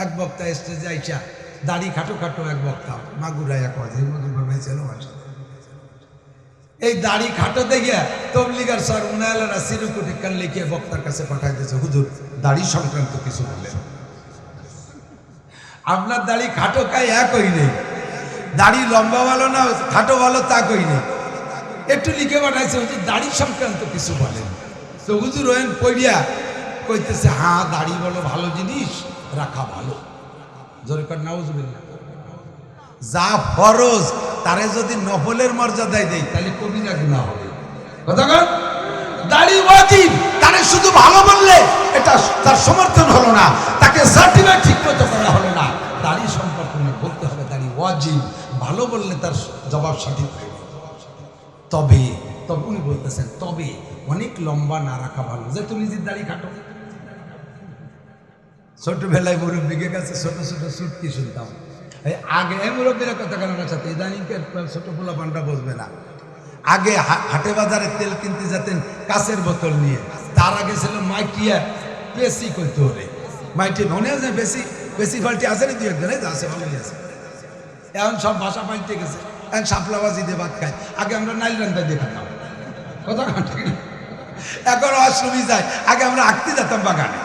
এক বক্তা স্টেজে আইসা দাড়ি খাটো খাটো এক বক্তা মাগুরাইয়া কথা ছিল এই দাড়ি খাটো দেখে তবলিগার স্যার উনায়ালারা সিরুকুটি কান লিখে বক্তার কাছে পাঠাই দিয়েছে, হুজুর দাড়ি সংক্রান্ত কিছু বললেন। আপনার দাড়ি খাটো কাই একই নেই, দাড়ি লম্বা ভালো না খাটো ভালো তা কই নেই, একটু লিখে পাঠাইছে হুজুর দাড়ি সংক্রান্ত কিছু বলেন। তো হুজুর ওয়েন পড়িয়া কইতেছে, হ্যাঁ দাড়ি বলো ভালো জিনিস, রাখা ভালো। জোরে কর নাউজুবিল্লাহ। যা ফরজ তারে যদি নফলের মর্যাদায় দেই তাহলে কবিরা গুনাহ হবে। কথা কন, দাড়ি ওয়াজিব, তারে শুধু ভালো বললে এটা তার সমর্থন হলো না, তাকে সার্টিফিকেট ঠিকমতো করা হলো না। দাড়ি সম্পর্কে বলতে হবে দাড়ি ওয়াজিব, ভালো বললে তার জবাব সঠিক হবে। তবে তবে উনি বলতেছেন তবে অনেক লম্বা না রাখা ভালো। যে তুমি নিজের দাড়ি কাটো, ছোটবেলায় মুরব্বীকে কাছে ছোট ছোট সুটকি শুনতাম। এই আগে মুরব্বীরা কথা কারণের সাথে ইদানিংকের ছোট পোলা পান্ডা বসবে না। আগে হাটে বাজারে তেল কিনতে যেতেন কাঁচের বোতল নিয়ে, তার আগে ছিল মাইটিয়া পেসি করতে হবে। মাইটি মনে আছে বেশি বেশি ফাল্টি আছে না, দুই একজনে আছে ভালোই আছে। এখন সব ভাষা পাল্টে গেছে, এখন শাপলাবাজি দিয়ে ভাত খায়। আগে আমরা নাইল রান্না দিয়ে খেতাম, কথা ঠিক না? এখন অশ্রমী যায়, আগে আমরা আঁকতে যেতাম বাগানে,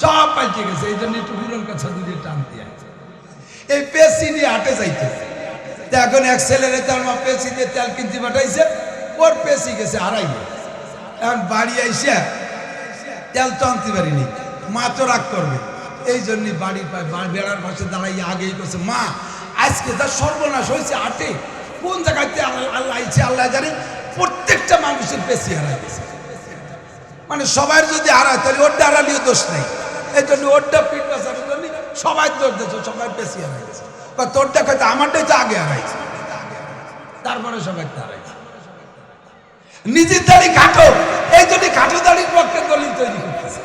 সব পাল্টে গেছে। এই জন্য একটু পুরন কাছা দুধে টানতে আছে। এই পেসি নিয়ে হাটে যাইতে, এখন এক ছেলের তার মা পেসি দিয়ে তেল কিনতে পাঠাইছে, ওর পেসি গেছে হারাইবে। এখন বাড়ি আইসে তেল তো আনতে পারিনি, মা তো রাগ করবে। এই জন্য বাড়ির বেড়ার পাশে দাঁড়াইয়া আগেই করছে, মা আজকে তার সর্বনাশ হয়েছে হাটে, কোন জায়গাতে আল্লাহ আইছে আল্লাহ জানে, প্রত্যেকটা মানুষের পেসি হারাই গেছে। মানে সবাই যদি হারায় তাহলে ওরটা হারালিও দোষ নেই। এই জন্য ওরটা পিঠ বাঁচানোর জন্য সবাই দোষ দিয়েছে, সবাই পেসি হারাই গেছে। তোরটা হয়তো আমারটাই তো আগে হারাইছে, তারপরে সবাই তো হারাইছে। নিজের দাড়ি কাটো, এই জন্য কাটো দাড়ির পক্ষে দলিল তৈরি করতেছে।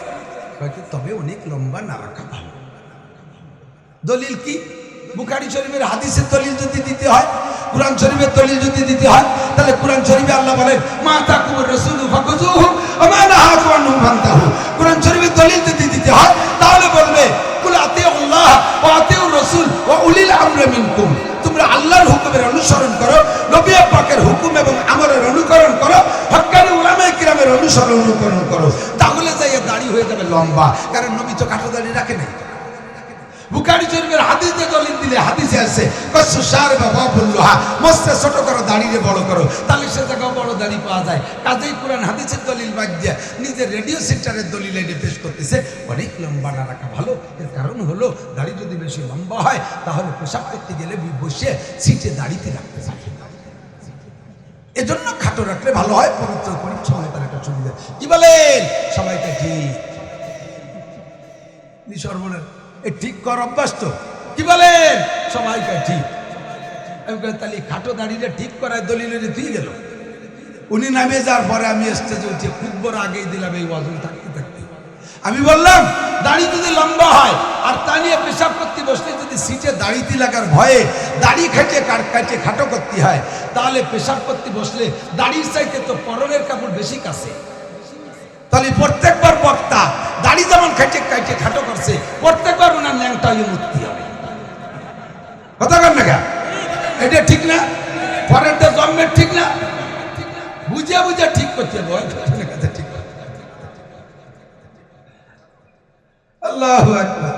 তবে অনেক লম্বা না রাখা ভালো। দলিল কি? বুখারী শরীফের হাদিসের দলিল যদি দিতে হয়, কুরআন শরীফের দলিল যদি দিতে হয়, তাহলে কুরআন শরীফে আল্লাহ বলেন মা তাকুর রাসূলু ফাকুযুহু ওয়া মা নাহাকুম আনহু ফান্তাহু। কুরআন শরীফের দলিল যদি দিতে হয় তাহলে বলবে কুল আতিউল্লাহ ওয়া আতিউর রাসূল ওয়া উলিল আমরি মিনকুম। তোমরা আল্লাহর হুকুমের অনুসরণ করো, নবী পাকের হুকুম এবং আমরের অনুকরণ করো, হক্কানি উলামায়ে কিরামের অনুকরণ করো। তাহলে যাইয়া দাড়ি হয়ে যাবে লম্বা, কারণ নবী তো কাটা দাড়ি রাখে নাই। বুখারী শরীফের হাদিসে দলিল দিলে হাদিসে আছে কসু শারব বাবুল্লাহ, মস্তে ছোট করো দাড়িরে বড় করো, তাহলে সে জায়গায় বড় দাড়ি পাওয়া যায়। কাজেই কুরআন হাদিসের দলিল বাদ দিয়ে নিজের রেডিও সেন্টারের দলিল এনে পেশ করতেছে অনেক লম্বা না রাখা ভালো। এর কারণ হলো দাড়ি যদি বেশি লম্বা হয় তাহলে পেশাব করতে গেলে বসে সিটে দাড়িতে রাখতে থাকে। এজন্য খাটো রাখলে ভালো হয়, পবিত্র পরিচ্ছন্নতার একটা সুবিধা। কি বলেন সবাইকে? ঠিক সর্বনাশ, ঠিক কর অভ্যাস তো। কি বলেন সবাইকে? ঠিক। তাহলে খাটো দাড়িটা ঠিক করায় দলিলে তুই গেল। উনি নামে যাওয়ার পরে আমি স্টেজে উঠে খুব বড় আগেই দিলাম এই ওয়াজন থাকতে থাকতে। আমি বললাম দাড়ি যদি লম্বা হয় আর তা নিয়ে পেশাব করতে বসলে যদি সিটে দাড়িতে লাগার ভয়ে দাড়ি কাটে খাটো করতে হয়, তাহলে পেশাব করতে বসলে দাড়ির চাইতে তো পরনের কাপড় বেশি কাছে। তাহলে প্রত্যেকবার বক্তা দাড়ি যেমন কাটে খাটো করছে, প্রত্যেকবার ওনার ন্যাংটাই মুক্তি হবে। কথা কন না? এটা ঠিক না? পরেরটা জন্মের ঠিক না? বুঝে বুঝে ঠিক করতে হবে। ঠিক। আল্লাহু আকবার।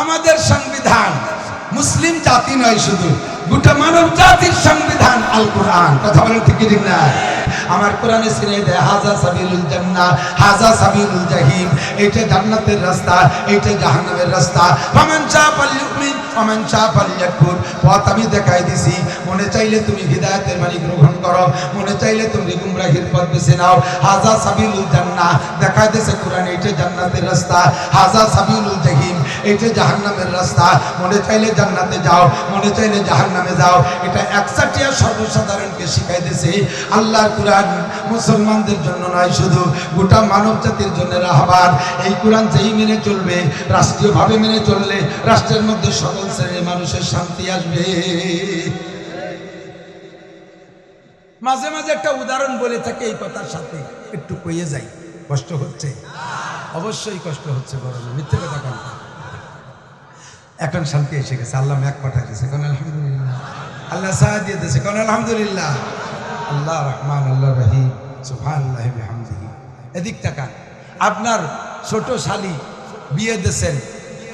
আমাদের সংবিধান মুসলিম জাতি নয়, শুধু গোটা মানব জাতির সংবিধান আল কোরআন। কথা বলেন ঠিক ঠিক না? আমার কোরআনে ছিনে দেয় হাজা সাবিলুল জান্নাহ হাজা সাবিলুল জাহিম। এইটা জান্নাতের রাস্তা, এইটা জাহান্নামের রাস্তা। ফামান শাআ ফালইউমিন ওয়া মান শাআ ফালইয়াকফুর। পথ আমি দেখাই দিছি, মনে চাইলে তুমি হিদায়াতের বাণী গ্রহণ করো, মনে চাইলে তুমি গুমরাহির পথ বেছে নাও। হাজা সাবিলুল জান্নাহ দেখাই দিয়েছে কোরআন, এইটা জান্নাতের রাস্তা। হাজা সাবিলুল জাহিম, এইটা জাহান্নামের রাস্তা। মনে চাইলে জান্নাতে যাও, মনে চাইলে জাহান্নামে যাও। এটা একসাথে সর্বসাধারণকে শিখাই দিয়েছে আল্লাহর কোরআন। মুসলমানদের জন্য নয়, শুধু গোটা মানব জাতির জন্য রাহবার। এই কোরআন যেই মেনে চলবে, রাষ্ট্রীয়ভাবে মেনে চললে রাষ্ট্রের মধ্যে সকল শ্রেণীর মানুষের শান্তি আসবে। মাঝে মাঝে একটা উদাহরণ বলে থাকে, এই কথার সাথে একটু কইয়ে যাই। কষ্ট হচ্ছে? অবশ্যই কষ্ট হচ্ছে, বড় মিথ্যে কথা কেন? এখন শান্তি এসে গেছে, আল্লাহ ম্যাক পাঠাই দিয়েছে, কোন আলহামদুলিল্লাহ। আল্লাহ সাহায্য দিয়ে দিয়েছে, কোন আলহামদুলিল্লাহ। আল্লাহ রহমান, আল্লাহ রহিম, সুবহানাল্লাহি বিহামদিহি। এদিক তাকান, আপনার ছোট শালি বিয়ে দিয়েছেন,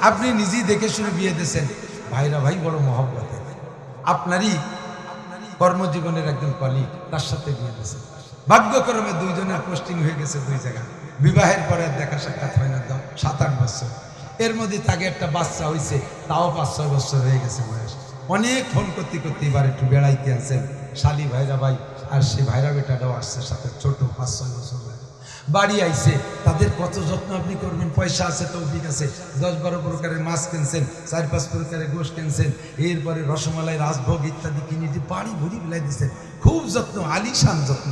আপনি নিজেই দেখে শুনে বিয়ে দিয়েছেন, ভাইরা ভাই বড় মহব্বতে, আপনারই কর্মজীবনের একজন কলিগ, তার সাথে বিয়ে দিয়েছেন। ভাগ্যক্রমে দুইজনের পোস্টিং হয়ে গেছে দুই জায়গায়, বিবাহের পরে আর দেখা সাক্ষাৎ হয় না, 7-8 বছর। এর মধ্যে তাকে একটা বাচ্চা হয়েছে, তাও 5-6 বছর হয়ে গেছে বয়স। অনেক ফোন করতে করতে এবার একটু বেড়াইতে আনছেন শালি ভাইরা ভাই, আর সে ভাইরা বেটাটাও আসছে সাথে, ছোট 5-6 বছর বাড়ি আইছে। তাদের কত যত্ন আপনি করবেন, পয়সা আছে, তৌফিক আছে, 10-12 প্রকারের মাছ কিনছেন, 4-5 প্রকারের গোশ কিনছেন, এরপরে রসমালাই, রাজভোগ ইত্যাদি কিনে দিয়ে বাড়ি ভরি বেলাই দিচ্ছেন, খুব যত্ন, আলিশান যত্ন।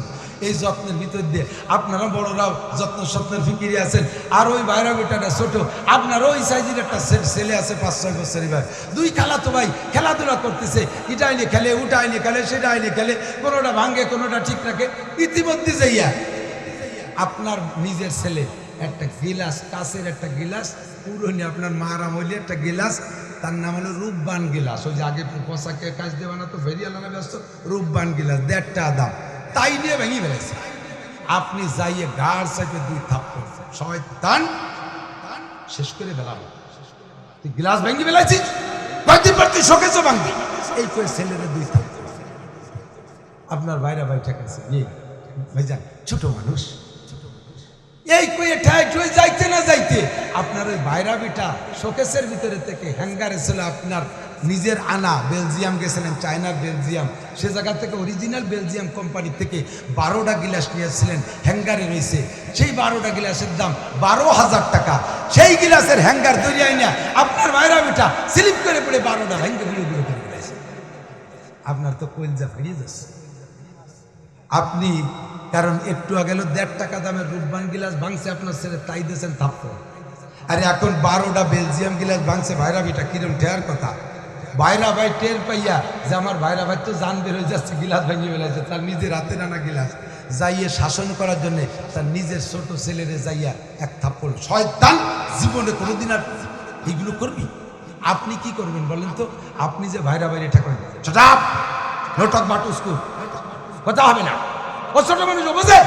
এই যত্নের ভিতর দিয়ে আপনারা বড়রাও যত্ন স্বপ্নের ফিকিরে আছেন, আর ওই ভাইরা বেটাটা ছোট, আপনার ওই সাইজের একটা ছেলে আছে 5-6 বছরের ভাই, দুই খালাতো ভাই খেলাধুলা করতেছে, এটা আইনে খেলে, ওটা আইনে খেলে, সেটা আইনে খেলে, কোনোটা ভাঙে, কোনোটা ঠিক রাখে। ইতিমধ্যে যাইয়া আপনার নিজের ছেলে একটা গিলাস, কাছের একটা গিলাস, পুরনো আপনার মার আমলে একটা গিলাস, তার নাম হলো রূপবান গিলাস। ওই যে আগে পোশাকে কাজ দেওয়া না তো, ফেরিয়ালানা ব্যস্ত, রূপবান গিলাস 1.5 টাকা দাম, তাই নিয়ে ভেঙে ফেলেছে। আপনি যাইয়ে গাড় সাইডে 2 থাপ্পড়, শয়তান, শেষ করে ফেলাম। তুই গিলাস ভেঙে ফেলাইছিস, কয়েকদিন পর তুই শোকেছো ভাঙবি, এই করে ছেলেরা 2 থাপ্পড়। আপনার ভাইরা ভাই ঠিক আছে, ভাইজান ছোট মানুষ, এই কয়ে ঠাইট হয়ে যাইতে না যাইতে আপনার ওই ভাইরা বেটা শোকেসের ভিতরে থেকে হ্যাঙ্গারে ছিল, আপনার নিজের আনা, বেলজিয়াম গেছিলেন, চায়নার বেলজিয়াম, সে জায়গা থেকে অরিজিনাল বেলজিয়াম কোম্পানি থেকে 12টা গিলাস নিয়েছিলেন, হ্যাঙ্গারে রয়েছে। সেই 12টা গিলাসের দাম 12,000 টাকা। সেই গিলাসের হ্যাঙ্গার দরিয়াই না আপনার ভাইরা বেটা স্লিপ করে পড়ে 12টা ভেঙ্গে গুলো গুলো করে ফেলেছে। আপনার তো কলজা ফিরিয়ে যাচ্ছে। আপনি কারণ একটু আগে 1.5 টাকা দামের রূপবান গিলাস ভাঙছে আপনার ছেলে, তাই দিয়েছেন থাপ্পড়। আরে এখন 12টা বেলজিয়াম গিলাস ভাঙছে ভাইরা ভাইটা, কিরম ঠেয়ার কথা। ভাইরা ভাই টের পাইয়া যে আমার ভাইরা ভাই তো জান বের হয়ে যাচ্ছে, গিলাস ভেঙে ফেলেছে, তার নিজের হাতে আনা গিলাস যাইয়ে শাসন করার জন্য তার নিজের ছোট ছেলেরে যাইয়া এক থাপ্পড়। শয়তান, জীবনে কোনোদিন আর এইগুলো করবি? আপনি কি করবেন বলেন তো? আপনি যে ভাইরা ভাইরা এটা করেন, shut up, no talk বাটু school, কথা হবে না। ও ছোট মানুষ বোঝে,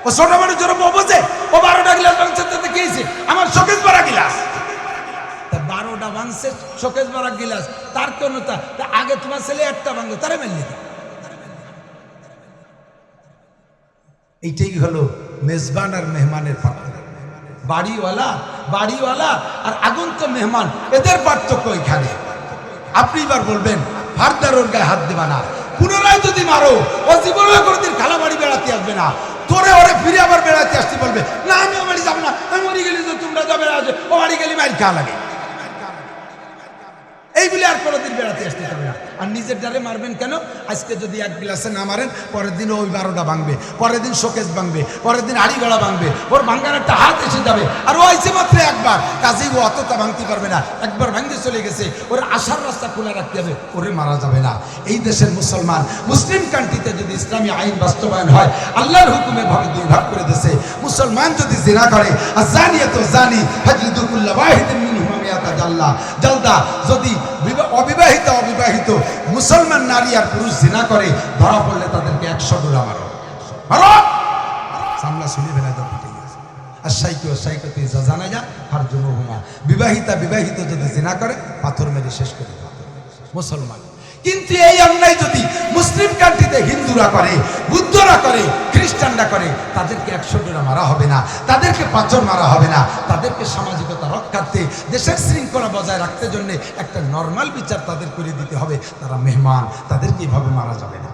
ও ছোট মানুষ যারা বোঝে, ও 12টা গিলাস ভাঙছে, তাতে কি হয়েছে? আমার শোকেস ভরা গিলাস, তা 12টা ভাঙছে শোকেস ভরা গিলাস, তার কেন তা আগে তোমার ছেলে একটা ভাঙলো, তারা মেনলি। এইটাই হলো মেজবান আর মেহমানের পার্থক্য। বাড়িওয়ালা আর আগন্ত মেহমান, এদের পার্থক্য এখানে। আপনি এবার বলবেন ফার্দার ওর গায়ে হাত দেবা না, পুনরায় যদি মারো ও জীবনে কোনোদিন খালা বাড়ি বেড়াতে আসবে না, তোরে ওরে ফিরে আবার বেড়াতে আসতে বলবে, না আমি ও বাড়ি যাবো না, আমি মরি গেলি তো তোমরা যাবে না, ও বাড়ি গেলি মারি খা লাগে, এইগুলি আর কোনোদিন বেড়াতে আসতে পারবে না। আর নিজের ডারে মারবেন কেন? আজকে যদি এক গ্লাসে না মারেন, পরের দিন ওই 12টা ভাঙবে, পরের দিন শোকেস ভাঙবে, পরের দিন হাড়ি গলা ভাঙবে, ওর ভাঙার একটা হাত এসে যাবে। আর ও আইসে মাত্র একবার, কাজেই ও অতটা ভাঙতে পারবে না, একবার ভাঙতে চলে গেছে, ওর আসার রাস্তা খোলা রাখতে হবে, ওরে মারা যাবে না। এই দেশের মুসলমান, মুসলিম কান্ট্রিতে যদি ইসলামী আইন বাস্তবায়ন হয়, আল্লাহর হুকুমে ভাবে 2 ভাগ করে দিয়েছে। মুসলমান যদি জিনা করে, আর জানিয়াত জানি ফাজলিদু কুল্লা ওয়াহিদিন মিনহুমা মিয়াতা জালদা, যদি অবিবাহিত মুসলমান নারী আর পুরুষ জিনা করে ধরা পড়লে তাদেরকে 100 ডোরা মারো, সামলা শুনে ফেলা দাও। আর সাইকতি জানা যা আর জমহুমা, বিবাহিত যদি জিনা করে পাথর মেরে শেষ করে দাও মুসলমান। কিন্তু এই অন্যায় যদি মুসলিম কান্ট্রিতে হিন্দুরা করে, বুদ্ধরা করে, খ্রিস্টানরা করে, তাদেরকে 100 ডোরা মারা হবে না, তাদেরকে পাথর মারা হবে না, তাদেরকে সামাজিকতা রক্ষার্থে, দেশের শৃঙ্খলা বজায় রাখতে জন্য একটা নর্মাল বিচার তাদের করে দিতে হবে। তারা মেহমান, তাদেরকে এইভাবে মারা যাবে না।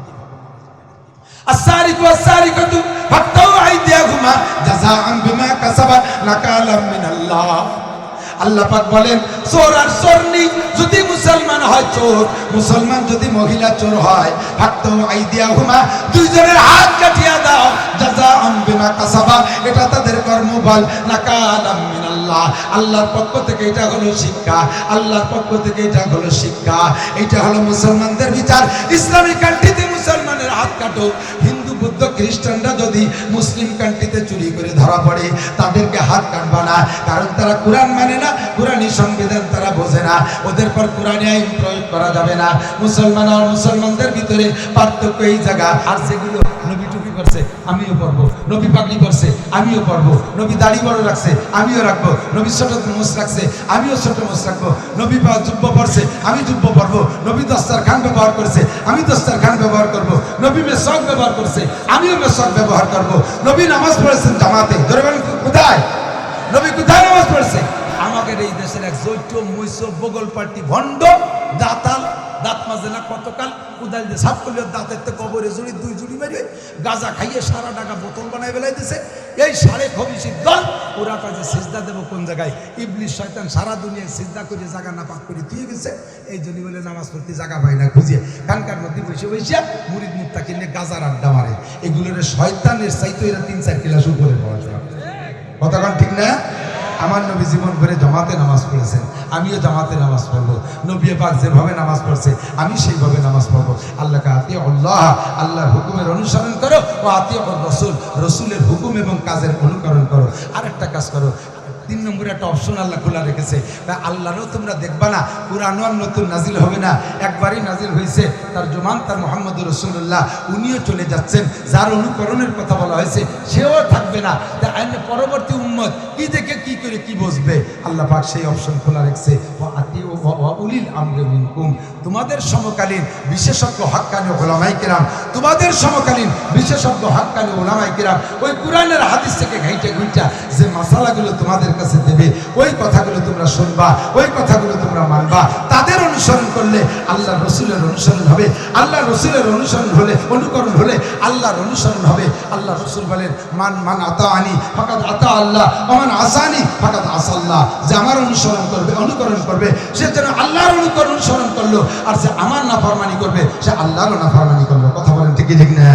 আল্লাহ পাক বলেন, চোর আর চোরনি যদি মুসলমান হয় চোর, মুসলমান যদি মহিলা চোর হয়, ফাকতাউ আইদিয়াহুমা, দুইজনের হাত কাটিয়া দাও, জাযাআম বিমা কাসাবা, এটা তাদের কর্মফল, নাকালাম মিনাল্লাহ, আল্লাহর পক্ষ থেকে এটা হলো শিক্ষা, আল্লাহর পক্ষ থেকে এটা হলো শিক্ষা, এটা হলো মুসলমানদের বিচার। ইসলামিক কান্ট্রিতে মুসলমানের হাত কাটো, হিন্দু বৌদ্ধ খ্রিস্টানরা যদি মুসলিম কান্ট্রিতে চুরি করে ধরা পড়ে, তাদেরকে হাত কাটবা না, কারণ তারা কোরআন মানে না, কোরআনই সংবিধান তারা বোঝে না, ওদের পর কোরআনী আইন প্রয়োগ করা যাবে না। মুসলমান আর মুসলমানদের ভিতরে পার্থক্য এই জায়গা। আর যেগুলো নবী টুপি করছে আমিও পরবো, নবী পাগড়ি করছে আমিও পরবো, নবী দাড়ি বড় রাখছে আমিও রাখবো, নবী ছোট মোষ রাখছে আমিও ছোট মোষ রাখবো, নবী জুব্ব পরছে আমি জুব্ব পরবো, নবী দস্তারখান ব্যবহার করছে আমি দস্তারখান ব্যবহার করবো, নবী মেসওয়াক ব্যবহার করছে আমিও মেসওয়াক ব্যবহার করবো, নবী নামাজ পড়েছেন জামাতে। ধরে বলেন কোথায়? নবী কোথায় নামাজ পড়ছে? আমাদের এই দেশের এক জৈত্য মৈশ বগল পার্টি ভণ্ড দাতাল, দাঁত মাজে না কতকাল, কোদাল দিয়ে সাফ করলে দাঁতের তো কবরে জুড়ি দুই জুড়ি মেরে গাঁজা খাইয়ে সারা টাকা বোতল বানায় বেলাই দিছে। এই সাড়ে খবিশির দল ওরা কাজে সিজদা দেবো কোন জায়গায়? ইবলিশ শয়তান সারা দুনিয়ায় সিজদা করে জায়গা না পাক করে দিয়ে গেছে। এই জন্য বলে নামাজ পড়তে জায়গা পায় না খুঁজিয়ে কানকার মধ্যে বসে বসে মুরিদ মুক্তা কিনে গাজার আড্ডা মারে। এগুলোর শয়তানের চাইতো এরা 3-4 ক্লাস উপরে পড়াশোনা। কতক্ষণ ঠিক না? আমার নবী জীবন ভরে জামাতে নামাজ পড়েছেন, আমিও জামাতে নামাজ পড়বো। নবী পাক যেভাবে নামাজ পড়ছে আমি সেইভাবে নামাজ পড়বো। আল্লাহকে আতি আল্লাহ, আল্লাহর হুকুমের অনুসরণ করো, ও আতি রসুল, রসুলের হুকুম এবং কাজের অনুকরণ করো। আরেকটা কাজ করো, 3 নম্বরে একটা অপশন আল্লাহ খোলা রেখেছে। আল্লাহরও তোমরা দেখবা না কুরআনও নতুন নাজিল হবে না, একবারই নাজিল হয়েছে তার জমান তার মোহাম্মদুর রাসূলুল্লাহ, উনিও চলে যাচ্ছেন। যার অনুকরণের কথা বলা হয়েছে সেও থাকবে না। পরবর্তী উম্মত কি দেখে কি করে কি বসবে? আল্লাহ পাক সেই অপশন খোলা রেখেছে। উলিল আমরি মিনকুম, তোমাদের সমকালীন বিশেষজ্ঞ হাক্কানি উলামায়ে কিরাম, তোমাদের সমকালীন বিশেষজ্ঞ হাক্কানি উলামায়ে কিরাম ওই কুরআনের হাদিস থেকে ঘাইটে ঘুইটা যে মাসালাগুলো তোমাদের কাছে দেবে, ওই কথাগুলো তোমরা শুনবা, ওই কথাগুলো তোমরা মানবা। তাদের অনুসরণ করলে আল্লাহ রসুলের অনুসরণ হবে। আল্লাহ রসুলের অনুসরণ হলে, অনুকরণ হলে আল্লাহর অনুসরণ হবে। আল্লাহ রসুল বলেন মান আতাআনি ফাকাদ আতা আল্লাহ ওয়া মান আসানি ফাকাদ আসাল্লাহ। যে আমার অনুসরণ করবে, অনুকরণ করবে, সে যেন আল্লাহর অনুসরণ করলো, আর যে আমার নাফরমানি করবে সে আল্লাহরও নাফরমানি করলো। কথা বলেন ঠিক ঠিক না?